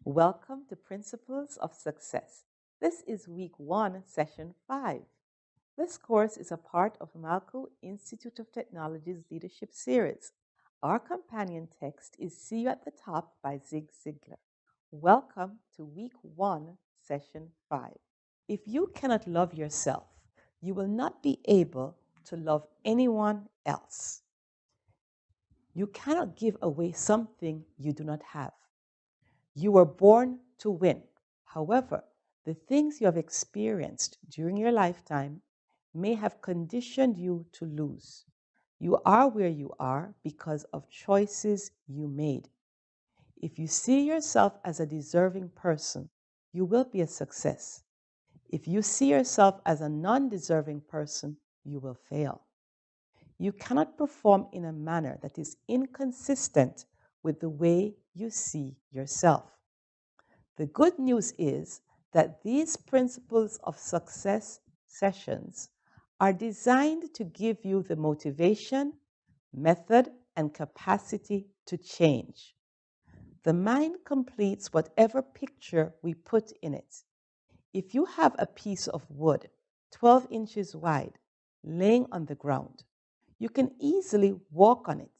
Welcome to Principles of Success. This is Week 1, Session 5. This course is a part of Malku Institute of Technology's Leadership Series. Our companion text is See You at the Top by Zig Ziglar. Welcome to Week 1, Session 5. If you cannot love yourself, you will not be able to love anyone else. You cannot give away something you do not have. You were born to win. However, the things you have experienced during your lifetime may have conditioned you to lose. You are where you are because of choices you made. If you see yourself as a deserving person, you will be a success. If you see yourself as a non-deserving person, you will fail. You cannot perform in a manner that is inconsistent with the way you see yourself. The good news is that these principles of success sessions are designed to give you the motivation, method, and capacity to change. The mind completes whatever picture we put in it. If you have a piece of wood 12 inches wide laying on the ground, you can easily walk on it.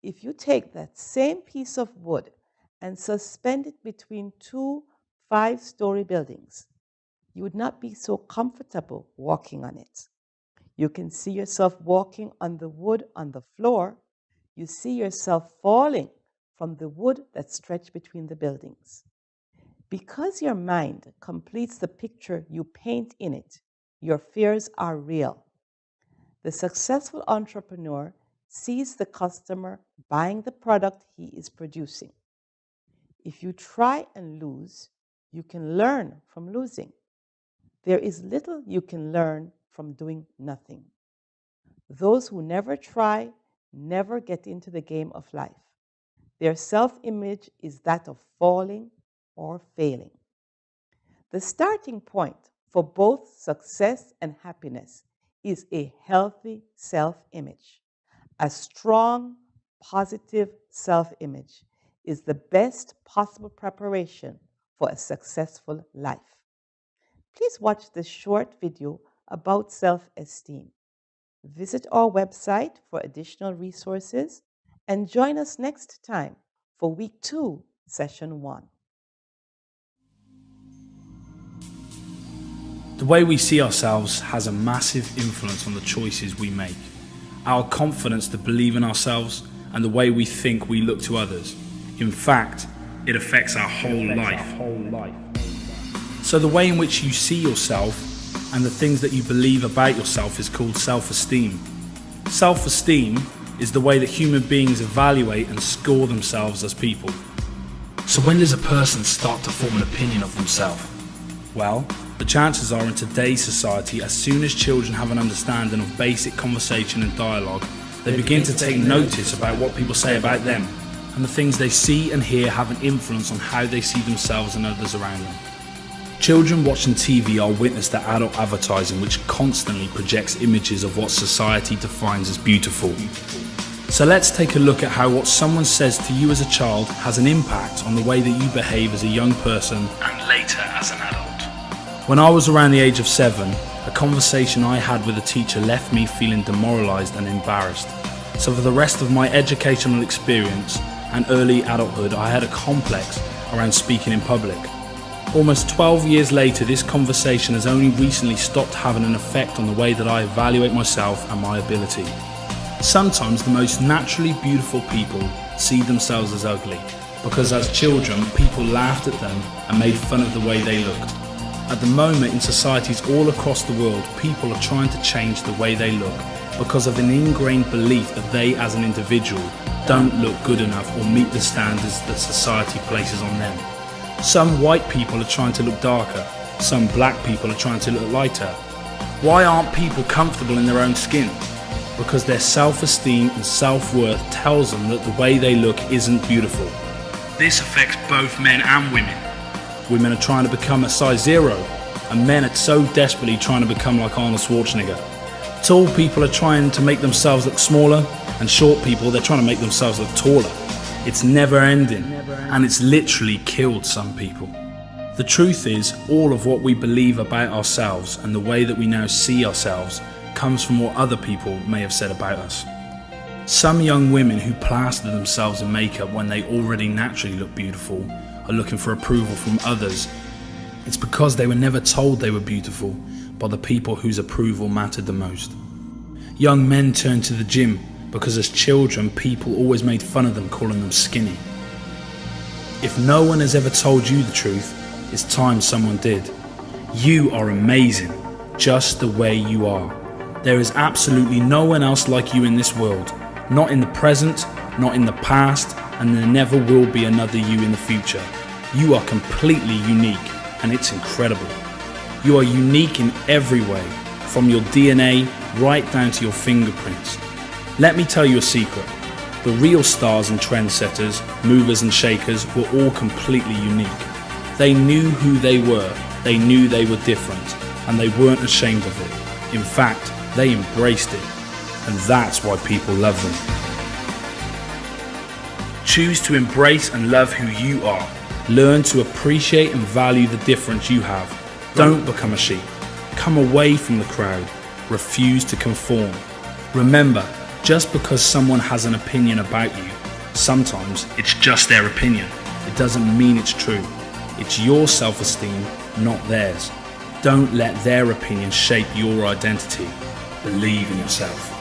If you take that same piece of wood and suspend it between two 5-story buildings, you would not be so comfortable walking on it. You can see yourself walking on the wood on the floor. You see yourself falling from the wood that stretched between the buildings. Because your mind completes the picture you paint in it, your fears are real. The successful entrepreneur sees the customer buying the product he is producing. If you try and lose, you can learn from losing. There is little you can learn from doing nothing. Those who never try never get into the game of life. Their self-image is that of falling or failing. The starting point for both success and happiness is a healthy self-image. A strong, positive self-image is the best possible preparation for a successful life. Please watch this short video about self-esteem. Visit our website for additional resources and join us next time for Week 2, Session 1. The way we see ourselves has a massive influence on the choices we make. Our confidence to believe in ourselves and the way we think we look to others. In fact, it affects our whole life. So the way in which you see yourself and the things that you believe about yourself is called self-esteem. Self-esteem is the way that human beings evaluate and score themselves as people. So when does a person start to form an opinion of themselves? Well, the chances are in today's society, as soon as children have an understanding of basic conversation and dialogue, they begin to take notice about what people say about them, and the things they see and hear have an influence on how they see themselves and others around them. Children watching TV are witness to adult advertising which constantly projects images of what society defines as beautiful. So let's take a look at how what someone says to you as a child has an impact on the way that you behave as a young person and later as an adult. When I was around the age of 7, a conversation I had with a teacher left me feeling demoralized and embarrassed. So for the rest of my educational experience and early adulthood, I had a complex around speaking in public. Almost 12 years later, this conversation has only recently stopped having an effect on the way that I evaluate myself and my ability. Sometimes the most naturally beautiful people see themselves as ugly, because as children, people laughed at them and made fun of the way they looked. At the moment, in societies all across the world, people are trying to change the way they look because of an ingrained belief that they as an individual don't look good enough or meet the standards that society places on them. Some white people are trying to look darker, some black people are trying to look lighter. Why aren't people comfortable in their own skin? Because their self-esteem and self-worth tells them that the way they look isn't beautiful. This affects both men and women. Women are trying to become a size 0, and men are so desperately trying to become like Arnold Schwarzenegger. Tall people are trying to make themselves look smaller, and short people, they're trying to make themselves look taller. It's never ending, and it's literally killed some people. The truth is, all of what we believe about ourselves and the way that we now see ourselves comes from what other people may have said about us. Some young women who plaster themselves in makeup when they already naturally look beautiful are looking for approval from others. It's because they were never told they were beautiful by the people whose approval mattered the most. Young men turn to the gym because as children people always made fun of them, calling them skinny. If no one has ever told you the truth, it's time someone did. You are amazing, just the way you are. There is absolutely no one else like you in this world. Not in the present, not in the past, and there never will be another you in the future. You are completely unique, and it's incredible. You are unique in every way, from your DNA right down to your fingerprints. Let me tell you a secret. The real stars and trendsetters, movers and shakers were all completely unique. They knew who they were, they knew they were different, and they weren't ashamed of it. In fact, they embraced it. And that's why people love them. Choose to embrace and love who you are. Learn to appreciate and value the difference you have. Don't become a sheep. Come away from the crowd. Refuse to conform. Remember, just because someone has an opinion about you, sometimes it's just their opinion. It doesn't mean it's true. It's your self-esteem, not theirs. Don't let their opinion shape your identity. Believe in yourself.